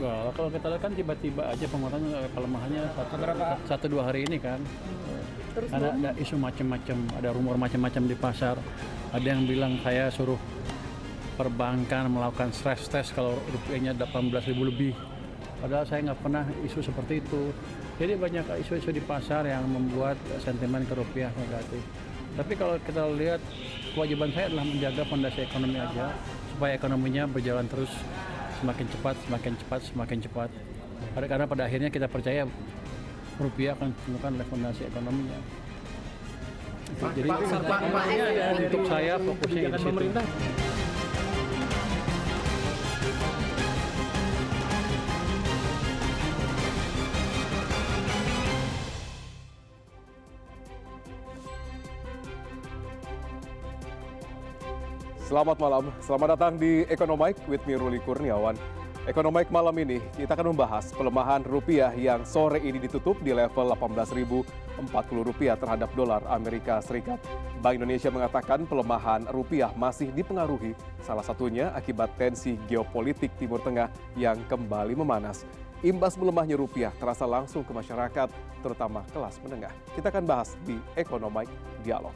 Enggak, kalau kita lihat kan tiba-tiba aja penguatan pelemahannya satu dua hari ini kan. Terus Karena ada isu macam-macam, ada rumor macam-macam di pasar. Ada yang bilang saya suruh perbankan melakukan stress test kalau rupiahnya 18.000 lebih. Padahal saya nggak pernah isu seperti itu. Jadi banyak isu-isu di pasar yang membuat sentimen ke rupiah negatif. Tapi kalau kita lihat, kewajiban saya adalah menjaga fondasi ekonomi aja, supaya ekonominya berjalan terus semakin cepat, semakin cepat, semakin cepat. Karena pada akhirnya kita percaya rupiah akan menemukan fondasi ekonominya. Jadi untuk saya fokusnya di situ. Selamat malam, selamat datang di Economic with me Ruli Kurniawan. Economic malam ini kita akan membahas pelemahan rupiah yang sore ini ditutup di level 18.040 rupiah terhadap dolar Amerika Serikat. Bank Indonesia mengatakan pelemahan rupiah masih dipengaruhi salah satunya akibat tensi geopolitik Timur Tengah yang kembali memanas. Imbas melemahnya rupiah terasa langsung ke masyarakat, terutama kelas menengah. Kita akan bahas di Economic Dialog.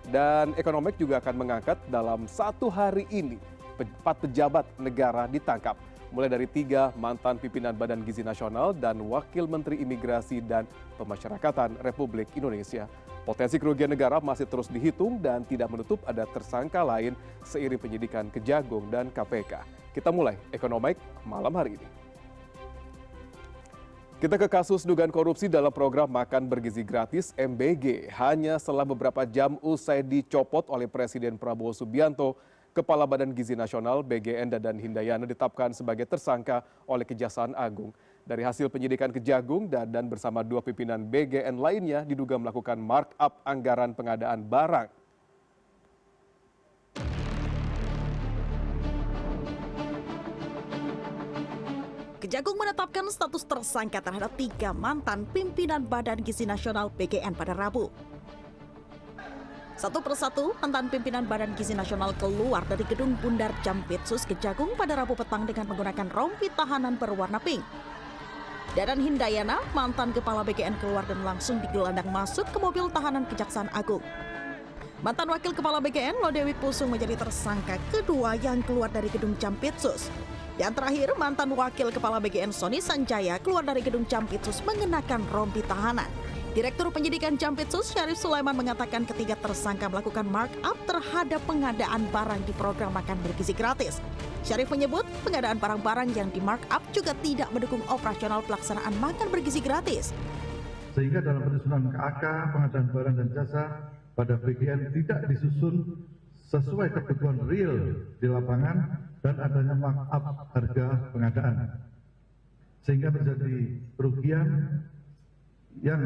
Dan Economic juga akan mengangkat dalam satu hari ini 4 pejabat negara ditangkap. Mulai dari 3 mantan pimpinan Badan Gizi Nasional dan Wakil Menteri Imigrasi dan Pemasyarakatan Republik Indonesia. Potensi kerugian negara masih terus dihitung dan tidak menutup ada tersangka lain seiring penyidikan Kejagung dan KPK. Kita mulai Economic malam hari ini. Kita ke kasus dugaan korupsi dalam program Makan Bergizi Gratis MBG. Hanya setelah beberapa jam usai dicopot oleh Presiden Prabowo Subianto, Kepala Badan Gizi Nasional BGN Dadan Hindayana ditetapkan sebagai tersangka oleh Kejaksaan Agung. Dari hasil penyidikan Kejagung, Dadan bersama 2 pimpinan BGN lainnya diduga melakukan markup anggaran pengadaan barang. Kejagung menetapkan status tersangka terhadap 3 mantan pimpinan Badan Gizi Nasional BGN pada Rabu. Satu persatu, mantan pimpinan Badan Gizi Nasional keluar dari gedung Bundar Jampitsus Kejagung pada Rabu petang dengan menggunakan rompi tahanan berwarna pink. Dadan Hindayana, mantan kepala BGN keluar dan langsung digelandang masuk ke mobil tahanan Kejaksaan Agung. Mantan wakil kepala BGN, Lodewi Pusung menjadi tersangka kedua yang keluar dari gedung Jampitsus. Yang terakhir, mantan wakil kepala BGN Sony Sanjaya keluar dari gedung Jampitsus mengenakan rompi tahanan. Direktur Penyidikan Jampitsus Syarif Sulaiman mengatakan ketiga tersangka melakukan markup terhadap pengadaan barang di program Makan Bergizi Gratis. Syarif menyebut pengadaan barang-barang yang di markup juga tidak mendukung operasional pelaksanaan Makan Bergizi Gratis. Sehingga dalam penyusunan KAK pengadaan barang dan jasa pada BGN tidak disusun sesuai kebutuhan real di lapangan dan adanya markup harga pengadaan, sehingga terjadi kerugian yang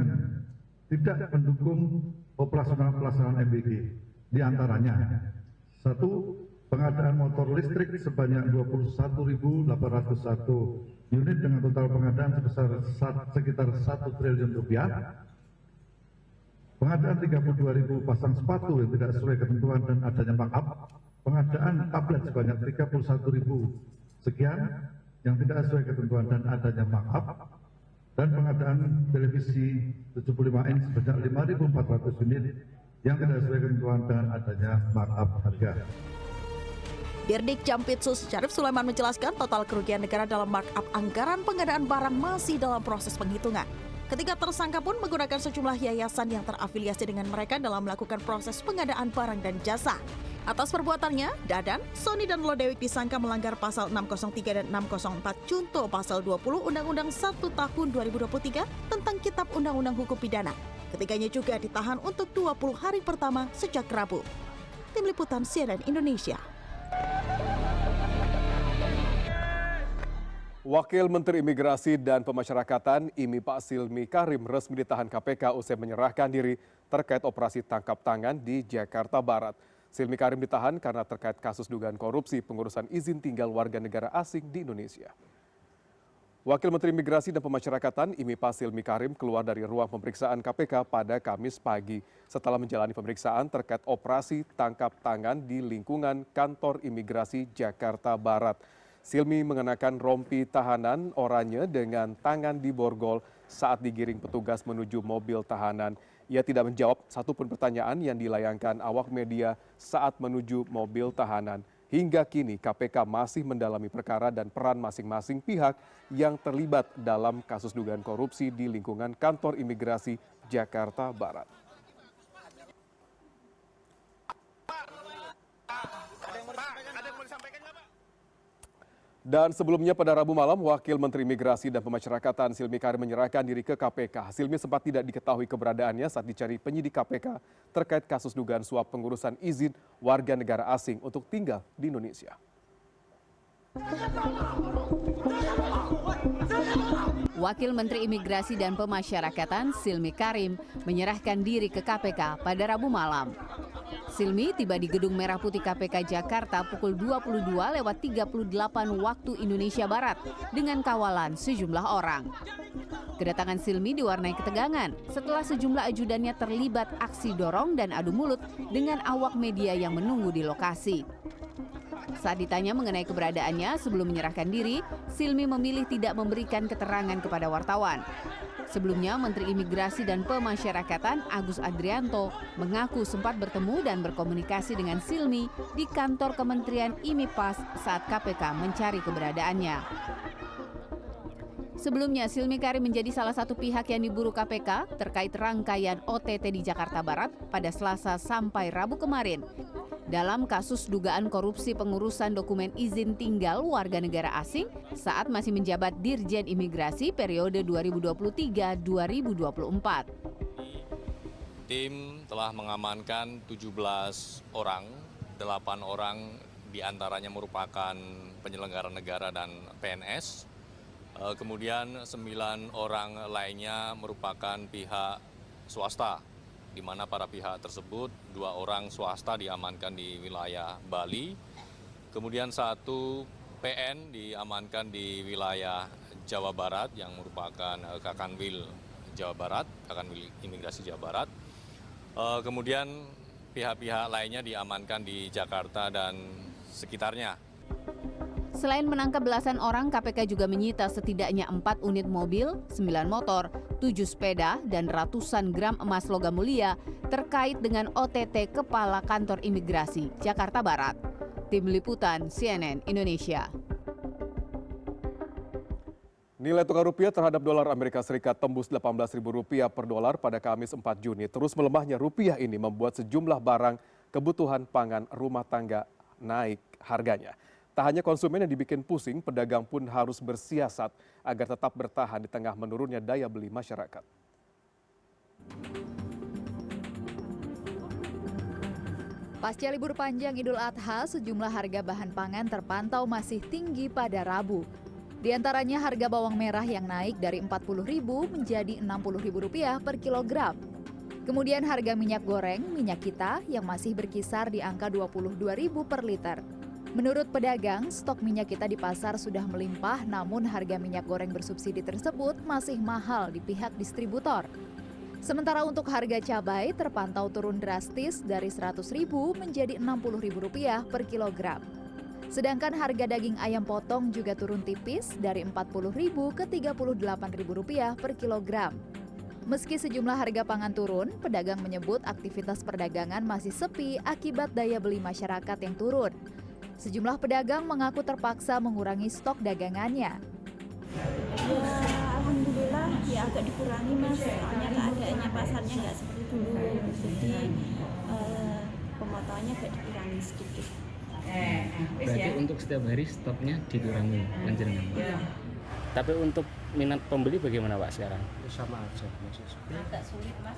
tidak mendukung operasional pelaksanaan MBG. Di antaranya, 1. Pengadaan motor listrik sebanyak 21.801 unit dengan total pengadaan sebesar sekitar 1 triliun rupiah. Pengadaan 32.000 pasang sepatu yang tidak sesuai ketentuan dan adanya markup. Pengadaan tablet sebanyak 31.000 sekian yang tidak sesuai ketentuan dan adanya markup. Dan pengadaan televisi 75 inch sebanyak 5.400 unit yang tidak sesuai ketentuan dan adanya markup harga. Dirdik Jampitsus Syarif Sulaiman menjelaskan total kerugian negara dalam markup anggaran pengadaan barang masih dalam proses penghitungan. Ketiga tersangka pun menggunakan sejumlah yayasan yang terafiliasi dengan mereka dalam melakukan proses pengadaan barang dan jasa. Atas perbuatannya, Dadan, Sony dan Lodewik disangka melanggar pasal 603 dan 604 junto pasal 20 Undang-Undang 1 tahun 2023 tentang Kitab Undang-Undang Hukum Pidana. Ketiganya juga ditahan untuk 20 hari pertama sejak Rabu. Tim Liputan CNN Indonesia. Wakil Menteri Imigrasi dan Pemasyarakatan IMI Pak Silmi Karim resmi ditahan KPK usai menyerahkan diri terkait operasi tangkap tangan di Jakarta Barat. Silmi Karim ditahan karena terkait kasus dugaan korupsi pengurusan izin tinggal warga negara asing di Indonesia. Wakil Menteri Imigrasi dan Pemasyarakatan IMI Pak Silmi Karim keluar dari ruang pemeriksaan KPK pada Kamis pagi setelah menjalani pemeriksaan terkait operasi tangkap tangan di lingkungan kantor imigrasi Jakarta Barat. Silmi mengenakan rompi tahanan oranye dengan tangan di borgol saat digiring petugas menuju mobil tahanan. Ia tidak menjawab satupun pertanyaan yang dilayangkan awak media saat menuju mobil tahanan. Hingga kini KPK masih mendalami perkara dan peran masing-masing pihak yang terlibat dalam kasus dugaan korupsi di lingkungan kantor imigrasi Jakarta Barat. Dan sebelumnya pada Rabu malam, Wakil Menteri Imigrasi dan Pemasyarakatan Silmi Karim menyerahkan diri ke KPK. Silmi sempat tidak diketahui keberadaannya saat dicari penyidik KPK terkait kasus dugaan suap pengurusan izin warga negara asing untuk tinggal di Indonesia. Wakil Menteri Imigrasi dan Pemasyarakatan Silmi Karim menyerahkan diri ke KPK pada Rabu malam. Silmi tiba di Gedung Merah Putih KPK Jakarta pukul 22:38 waktu Indonesia Barat dengan kawalan sejumlah orang. Kedatangan Silmi diwarnai ketegangan setelah sejumlah ajudannya terlibat aksi dorong dan adu mulut dengan awak media yang menunggu di lokasi. Saat ditanya mengenai keberadaannya sebelum menyerahkan diri, Silmi memilih tidak memberikan keterangan kepada wartawan. Sebelumnya, Menteri Imigrasi dan Pemasyarakatan Agus Adrianto mengaku sempat bertemu dan berkomunikasi dengan Silmi di kantor Kementerian IMIPAS saat KPK mencari keberadaannya. Sebelumnya, Silmi Karim menjadi salah satu pihak yang diburu KPK terkait rangkaian OTT di Jakarta Barat pada Selasa sampai Rabu kemarin dalam kasus dugaan korupsi pengurusan dokumen izin tinggal warga negara asing saat masih menjabat Dirjen Imigrasi periode 2023-2024. Tim telah mengamankan 17 orang, 8 orang diantaranya merupakan penyelenggara negara dan PNS. Kemudian 9 orang lainnya merupakan pihak swasta, di mana para pihak tersebut 2 orang swasta diamankan di wilayah Bali, kemudian 1 PN diamankan di wilayah Jawa Barat yang merupakan Kakanwil Jawa Barat, Kakanwil Imigrasi Jawa Barat. Kemudian pihak-pihak lainnya diamankan di Jakarta dan sekitarnya. Selain menangkap belasan orang, KPK juga menyita setidaknya 4 unit mobil, 9 motor, 7 sepeda, dan ratusan gram emas logam mulia terkait dengan OTT Kepala Kantor Imigrasi Jakarta Barat. Tim Liputan CNN Indonesia. Nilai tukar rupiah terhadap dolar Amerika Serikat tembus Rp18.000 per dolar pada Kamis 4 Juni. Terus melemahnya rupiah ini membuat sejumlah barang kebutuhan pangan rumah tangga naik harganya. Tak hanya konsumen yang dibikin pusing, pedagang pun harus bersiasat agar tetap bertahan di tengah menurunnya daya beli masyarakat. Pasca libur panjang Idul Adha, sejumlah harga bahan pangan terpantau masih tinggi pada Rabu. Di antaranya harga bawang merah yang naik dari Rp40.000 menjadi Rp60.000 per kilogram. Kemudian harga minyak goreng, minyak kita yang masih berkisar di angka Rp22.000 per liter. Menurut pedagang, stok minyak kita di pasar sudah melimpah, namun harga minyak goreng bersubsidi tersebut masih mahal di pihak distributor. Sementara untuk harga cabai terpantau turun drastis dari Rp100.000 menjadi Rp60.000 per kilogram. Sedangkan harga daging ayam potong juga turun tipis dari Rp40.000 ke Rp38.000 per kilogram. Meski sejumlah harga pangan turun, pedagang menyebut aktivitas perdagangan masih sepi akibat daya beli masyarakat yang turun. Sejumlah pedagang mengaku terpaksa mengurangi stok dagangannya. Ya, alhamdulillah ya agak dikurangi mas, soalnya keadaannya pasarnya nggak seperti dulu, jadi pemotongannya agak dikurangi sedikit. Berarti untuk setiap hari stoknya dikurangi panjenengan. Tapi untuk minat pembeli bagaimana Pak sekarang? Sama aja, masih sepi. Agak sulit mas.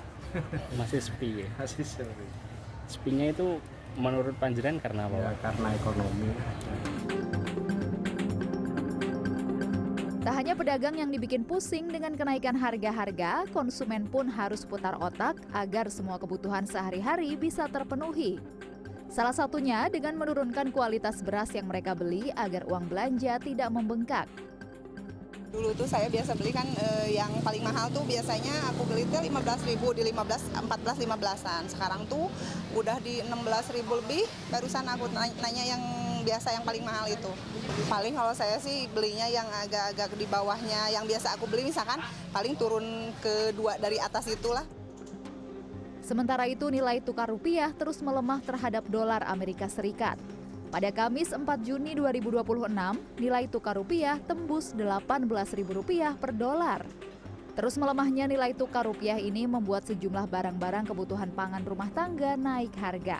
Masih sepi ya? Masih sepi. Sepinya itu menurut panjenengan karena apa? Ya, karena ekonomi. Tak hanya pedagang yang dibikin pusing dengan kenaikan harga-harga, konsumen pun harus putar otak agar semua kebutuhan sehari-hari bisa terpenuhi. Salah satunya dengan menurunkan kualitas beras yang mereka beli agar uang belanja tidak membengkak. Dulu tuh saya biasa beli kan yang paling mahal tuh biasanya aku beli tuh 15.000 di 14-15-an. Sekarang tuh udah di 16.000 lebih. Barusan aku nanya yang biasa yang paling mahal itu. Paling kalau saya sih belinya yang agak-agak di bawahnya, yang biasa aku beli misalkan paling turun ke 2 dari atas itulah. Sementara itu nilai tukar rupiah terus melemah terhadap dolar Amerika Serikat. Pada Kamis 4 Juni 2026, nilai tukar rupiah tembus Rp18.000 per dolar. Terus melemahnya nilai tukar rupiah ini membuat sejumlah barang-barang kebutuhan pangan rumah tangga naik harga.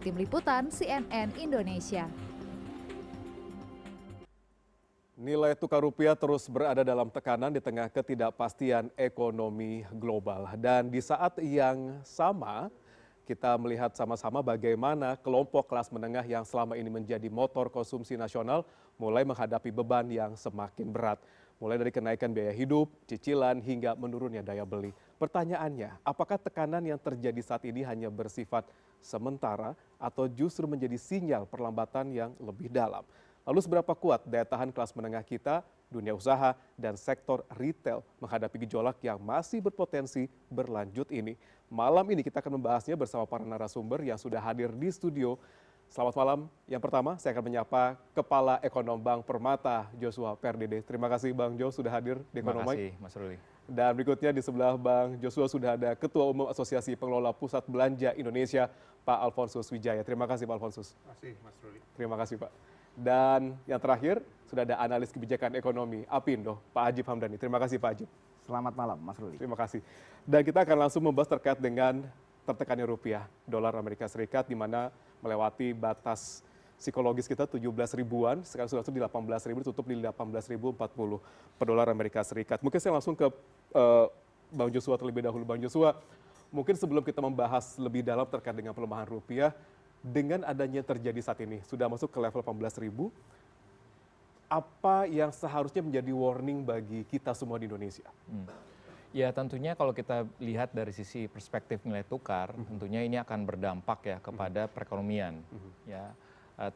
Tim Liputan CNN Indonesia. Nilai tukar rupiah terus berada dalam tekanan di tengah ketidakpastian ekonomi global. Dan di saat yang sama, kita melihat sama-sama bagaimana kelompok kelas menengah yang selama ini menjadi motor konsumsi nasional mulai menghadapi beban yang semakin berat. Mulai dari kenaikan biaya hidup, cicilan, hingga menurunnya daya beli. Pertanyaannya, apakah tekanan yang terjadi saat ini hanya bersifat sementara atau justru menjadi sinyal perlambatan yang lebih dalam? Lalu seberapa kuat daya tahan kelas menengah kita, dunia usaha, dan sektor retail menghadapi gejolak yang masih berpotensi berlanjut ini? Malam ini kita akan membahasnya bersama para narasumber yang sudah hadir di studio. Selamat malam. Yang pertama, saya akan menyapa Kepala Ekonom Bank Permata, Joshua Pardede. Terima kasih Bang Jo sudah hadir di Ekonomi. Terima kasih Mas Ruli. Dan berikutnya di sebelah Bang Joshua sudah ada Ketua Umum Asosiasi Pengelola Pusat Belanja Indonesia, Pak Alfonsus Wijaya. Terima kasih Pak Alfonsus. Terima kasih Mas Ruli. Terima kasih Pak. Dan yang terakhir, sudah ada analis kebijakan ekonomi Apindo, Pak Ajib Hamdani. Terima kasih Pak Ajib. Selamat malam Mas Ruli. Terima kasih. Dan kita akan langsung membahas terkait dengan tertekannya rupiah, dolar Amerika Serikat, di mana melewati batas psikologis kita 17 ribuan, sekarang sudah di 18 ribu, tutup di 18.040 per dolar Amerika Serikat. Mungkin saya langsung ke Bang Joshua terlebih dahulu. Bang Joshua, mungkin sebelum kita membahas lebih dalam terkait dengan pelemahan rupiah, dengan adanya terjadi saat ini, sudah masuk ke level 18 ribu, apa yang seharusnya menjadi warning bagi kita semua di Indonesia? Ya tentunya kalau kita lihat dari sisi perspektif nilai tukar, tentunya ini akan berdampak ya kepada perekonomian. Ya,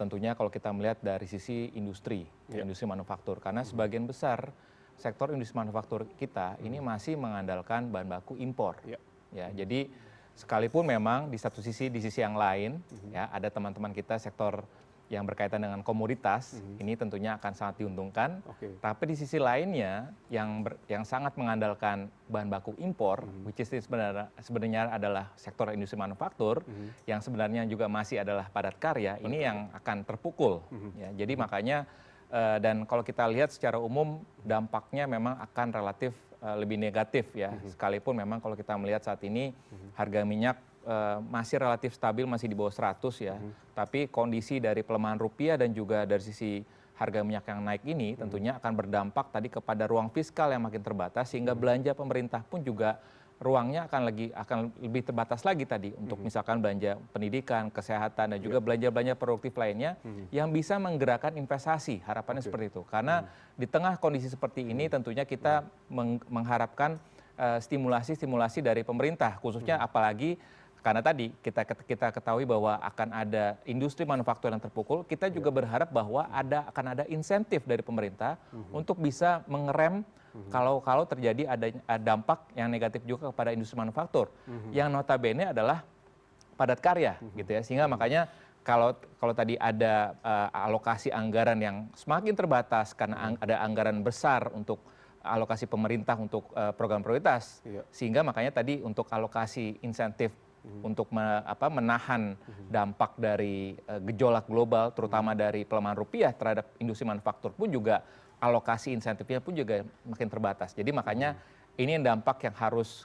tentunya kalau kita melihat dari sisi industri, industri manufaktur, karena sebagian besar sektor industri manufaktur kita ini masih mengandalkan bahan baku impor. Ya, jadi sekalipun memang di satu sisi, di sisi yang lain, ya ada teman-teman kita sektor yang berkaitan dengan komoditas, ini tentunya akan sangat diuntungkan. Tapi di sisi lainnya, yang sangat mengandalkan bahan baku impor, which is sebenarnya adalah sektor industri manufaktur, yang sebenarnya juga masih adalah padat karya, ini yang akan terpukul. Ya, jadi makanya, dan kalau kita lihat secara umum, dampaknya memang akan relatif lebih negatif ya, sekalipun memang kalau kita melihat saat ini harga minyak masih relatif stabil, masih di bawah 100 ya, tapi kondisi dari pelemahan rupiah dan juga dari sisi harga minyak yang naik ini tentunya akan berdampak tadi kepada ruang fiskal yang makin terbatas, sehingga belanja pemerintah pun juga ruangnya akan lebih terbatas lagi tadi untuk misalkan belanja pendidikan, kesehatan, dan juga belanja-belanja produktif lainnya yang bisa menggerakkan investasi, harapannya seperti itu. Karena di tengah kondisi seperti ini tentunya kita mengharapkan stimulasi-stimulasi dari pemerintah, khususnya apalagi karena tadi kita ketahui bahwa akan ada industri manufaktur yang terpukul, kita juga berharap bahwa akan ada insentif dari pemerintah untuk bisa mengerem kalau terjadi ada dampak yang negatif juga kepada industri manufaktur, yang notabene adalah padat karya, gitu ya. Sehingga makanya kalau tadi ada alokasi anggaran yang semakin terbatas karena ada anggaran besar untuk alokasi pemerintah untuk program prioritas, sehingga makanya tadi untuk alokasi insentif untuk menahan dampak dari gejolak global, terutama dari pelemahan rupiah terhadap industri manufaktur pun juga alokasi insentifnya pun juga makin terbatas. Jadi makanya ini yang dampak yang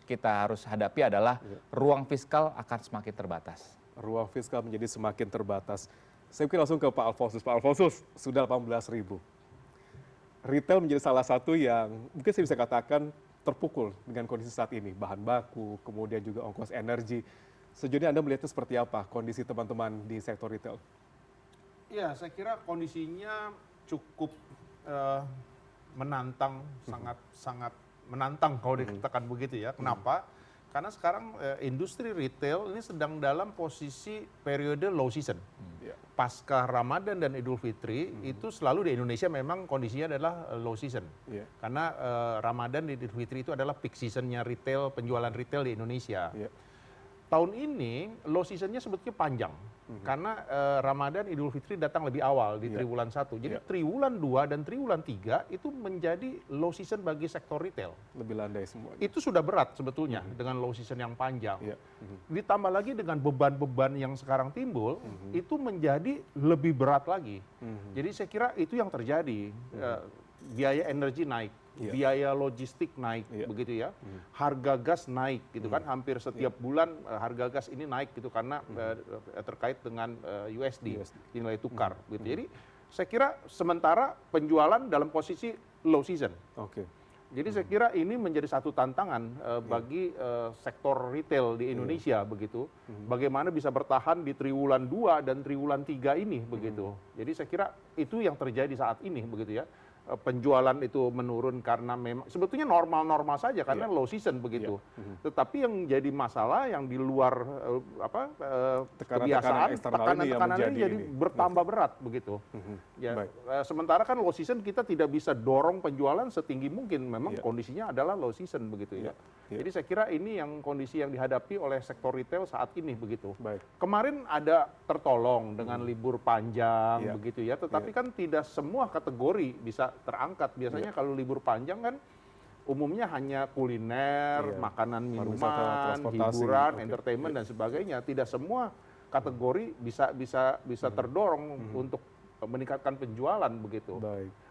kita harus hadapi adalah ruang fiskal akan semakin terbatas. Ruang fiskal menjadi semakin terbatas. Saya mungkin langsung ke Pak Alfonsus. Pak Alfonsus, sudah 18 ribu. Retail menjadi salah satu yang mungkin saya bisa katakan terpukul dengan kondisi saat ini. Bahan baku, kemudian juga ongkos energi. Sejauh ini Anda melihatnya seperti apa kondisi teman-teman di sektor retail? Ya, saya kira kondisinya cukup menantang, sangat menantang kalau dikatakan begitu ya. Kenapa? Karena sekarang industri retail ini sedang dalam posisi periode low season. Pasca Ramadan dan Idul Fitri itu selalu di Indonesia memang kondisinya adalah low season. Karena Ramadan dan Idul Fitri itu adalah peak seasonnya retail, penjualan retail di Indonesia. Tahun ini low seasonnya sebetulnya panjang. Karena Ramadan Idul Fitri datang lebih awal di triwulan 1. Jadi triwulan 2 dan triwulan 3 itu menjadi low season bagi sektor retail. Lebih landai semua. Itu sudah berat sebetulnya dengan low season yang panjang. Ditambah lagi dengan beban-beban yang sekarang timbul, itu menjadi lebih berat lagi. Jadi saya kira itu yang terjadi. Biaya energi naik. Biaya logistik naik, begitu ya. Harga gas naik, gitu kan. Hampir setiap bulan harga gas ini naik, gitu karena terkait dengan USD, nilai tukar, gitu. Jadi saya kira sementara penjualan dalam posisi low season. Jadi saya kira ini menjadi satu tantangan bagi sektor retail di Indonesia, begitu. Bagaimana bisa bertahan di triwulan 2 dan triwulan 3 ini, begitu. Jadi saya kira itu yang terjadi saat ini, begitu ya. Penjualan itu menurun karena memang sebetulnya normal-normal saja karena low season, begitu. Tetapi yang jadi masalah yang di luar kebiasaan, tekanan-tekanan ini jadi bertambah berat, begitu. Ya, sementara kan low season kita tidak bisa dorong penjualan setinggi mungkin, memang kondisinya adalah low season, begitu ya. Jadi saya kira ini yang kondisi yang dihadapi oleh sektor retail saat ini, begitu. Kemarin ada tertolong dengan libur panjang, begitu ya. Tetapi kan tidak semua kategori bisa terangkat. Biasanya kalau libur panjang kan umumnya hanya kuliner, makanan, minuman, hiburan, entertainment dan sebagainya. Tidak semua kategori bisa terdorong untuk meningkatkan penjualan, begitu.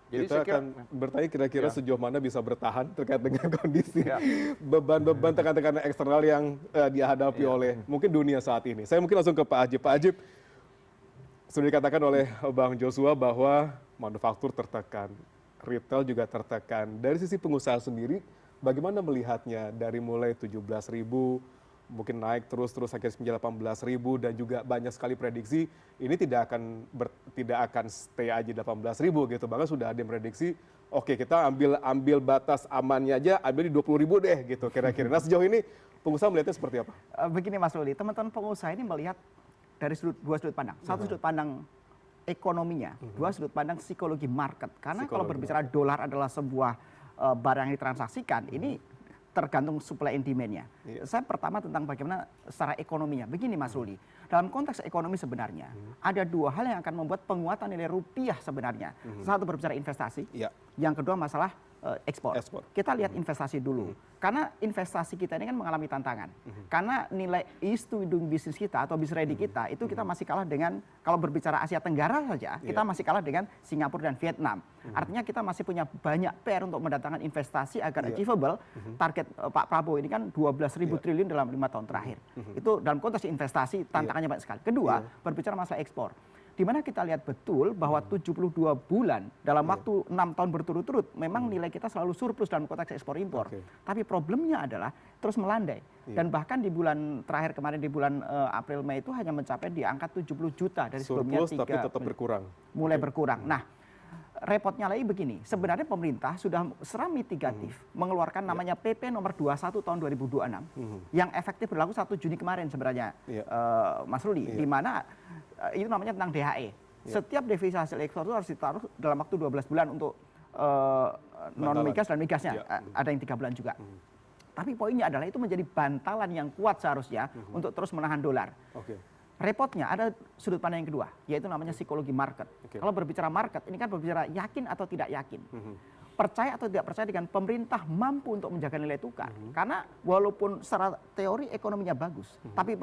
Jadi kita akan bertanya kira-kira sejauh mana bisa bertahan terkait dengan kondisi beban-beban tekanan-tekanan eksternal yang dihadapi oleh mungkin dunia saat ini. Saya mungkin langsung ke Pak Ajib. Pak Ajib, sudah dikatakan oleh Bang Joshua bahwa manufaktur tertekan, retail juga tertekan. Dari sisi pengusaha sendiri, bagaimana melihatnya dari mulai 17.000, mungkin naik terus akhirnya 18.000 dan juga banyak sekali prediksi ini tidak akan stay aja 18.000 gitu. Bahkan sudah ada yang prediksi, oke kita ambil batas amannya aja, ambil di 20.000 deh gitu kira-kira. Nah sejauh ini pengusaha melihatnya seperti apa? Begini Mas Ruli, teman-teman pengusaha ini melihat dari dua sudut pandang. Satu sudut pandang ekonominya, dua sudut pandang psikologi market. Karena kalau berbicara dolar adalah sebuah barang yang ditransaksikan, ini tergantung supply and demand-nya. Saya pertama tentang bagaimana secara ekonominya. Begini Mas Ruli, dalam konteks ekonomi sebenarnya ada dua hal yang akan membuat penguatan nilai rupiah sebenarnya. Satu berbicara investasi, yang kedua masalah ekspor. Kita lihat investasi dulu. Karena investasi kita ini kan mengalami tantangan. Karena nilai ease to doing business kita atau business ready kita itu kita masih kalah dengan, kalau berbicara Asia Tenggara saja, kita masih kalah dengan Singapura dan Vietnam. Artinya kita masih punya banyak PR untuk mendatangkan investasi agar achievable. Target Pak Prabowo ini kan 12.000 triliun dalam 5 tahun terakhir. Itu dalam konteks investasi tantangannya banyak sekali. Kedua, berbicara masalah ekspor. Di mana kita lihat betul bahwa 72 bulan dalam waktu 6 tahun berturut-turut memang nilai kita selalu surplus dalam konteks ekspor impor. Tapi problemnya adalah terus melandai. Dan bahkan di bulan terakhir kemarin di bulan April Mei itu hanya mencapai di angka 70 juta dari sebelumnya 3. Tapi tetap berkurang. Mulai berkurang. Nah, repotnya lagi begini, sebenarnya pemerintah sudah secara mitigatif mengeluarkan namanya PP nomor 21 tahun 2026 yang efektif berlaku 1 Juni kemarin sebenarnya, Mas Ruli, di mana itu namanya tentang DHE. Setiap devisa hasil ekspor itu harus ditaruh dalam waktu 12 bulan untuk non-migas dan migasnya, ada yang 3 bulan juga. Tapi poinnya adalah itu menjadi bantalan yang kuat seharusnya untuk terus menahan dolar. Repotnya ada sudut pandang yang kedua, yaitu namanya psikologi market. Kalau berbicara market, ini kan berbicara yakin atau tidak yakin. Percaya atau tidak percaya dengan pemerintah mampu untuk menjaga nilai tukar. Karena walaupun secara teori ekonominya bagus, tapi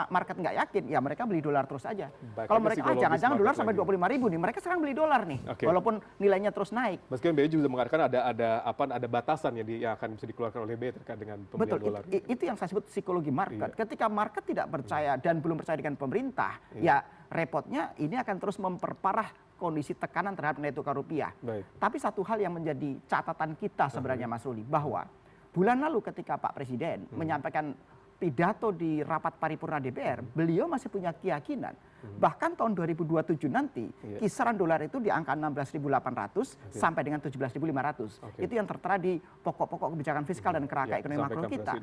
market nggak yakin, ya mereka beli dolar terus aja. Kalau mereka, jangan-jangan dolar sampai 25.000 nih, mereka sekarang beli dolar nih, walaupun nilainya terus naik. Meskipun BI juga mengatakan ada batasan yang akan bisa dikeluarkan oleh BI terkait dengan pembelian dolar. Itu yang saya sebut psikologi market. Ketika market tidak percaya dan belum percaya dengan pemerintah, ya repotnya ini akan terus memperparah kondisi tekanan terhadap nilai tukar rupiah. Tapi satu hal yang menjadi catatan kita sebenarnya Mas Ruli, bahwa bulan lalu ketika Pak Presiden menyampaikan pidato di rapat paripurna DPR, beliau masih punya keyakinan bahkan tahun 2027 nanti kisaran dolar itu di angka 16.800 sampai dengan 17.500. Itu yang tertera di pokok-pokok kebijakan fiskal dan kerangka ekonomi makro kita.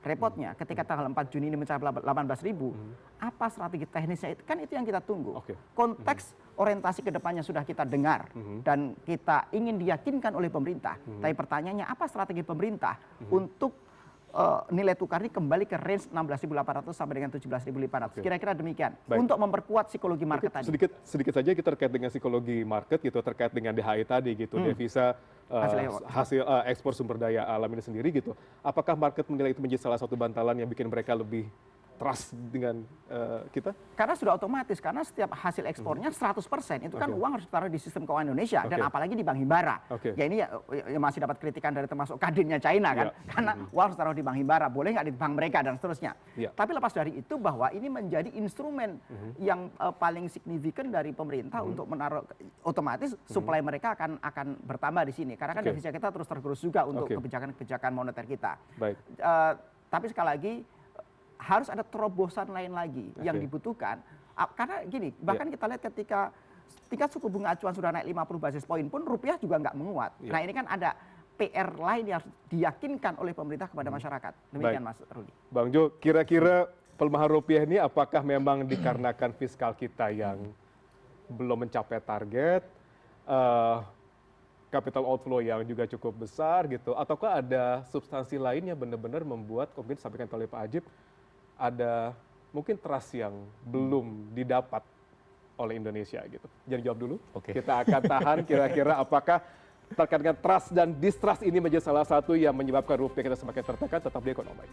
Repotnya ketika tanggal 4 Juni ini mencapai 18.000, apa strategi teknisnya itu kan itu yang kita tunggu. Konteks orientasi ke depannya sudah kita dengar dan kita ingin diyakinkan oleh pemerintah. Tapi pertanyaannya apa strategi pemerintah untuk nilai tukar ini kembali ke range 16.800 sampai dengan 17.500. Oke. Kira-kira demikian. Baik. Untuk memperkuat psikologi market tadi. Sedikit saja kita terkait dengan psikologi market gitu, terkait dengan DHI tadi gitu, devisa hasil ekspor sumber daya alam ini sendiri gitu. Apakah market menilai itu menjadi salah satu bantalan yang bikin mereka lebih trust dengan kita? Karena sudah otomatis, karena setiap hasil ekspornya 100% itu kan uang harus ditaruh di sistem keuangan Indonesia dan apalagi di Bank Himbara. Ya ini ya masih dapat kritikan dari termasuk kadinnya China kan, karena uang harus ditaruh di Bank Himbara, boleh nggak di bank mereka dan seterusnya. Tapi lepas dari itu bahwa ini menjadi instrumen yang paling signifikan dari pemerintah untuk menaruh, otomatis supply mereka akan bertambah di sini karena kan devisa kita terus tergerus juga untuk kebijakan-kebijakan moneter kita. Tapi sekali lagi harus ada terobosan lain lagi yang dibutuhkan. Karena gini, bahkan kita lihat ketika tingkat suku bunga acuan sudah naik 50 basis poin pun rupiah juga nggak menguat. Nah ini kan ada PR lain yang harus diyakinkan oleh pemerintah kepada masyarakat. Demikian Mas Rudi. Bang Jo, kira-kira pelemahan rupiah ini apakah memang dikarenakan fiskal kita yang belum mencapai target, capital outflow yang juga cukup besar gitu, ataukah ada substansi lain yang benar-benar membuat, mungkin disampaikan oleh Pak Ajib, ada mungkin trust yang belum didapat oleh Indonesia gitu. Jadi jawab dulu. Kita akan tahan kira-kira apakah terkait dengan trust dan distrust ini menjadi salah satu yang menyebabkan rupiah kita semakin tertekan. Tetap di Ekonomi.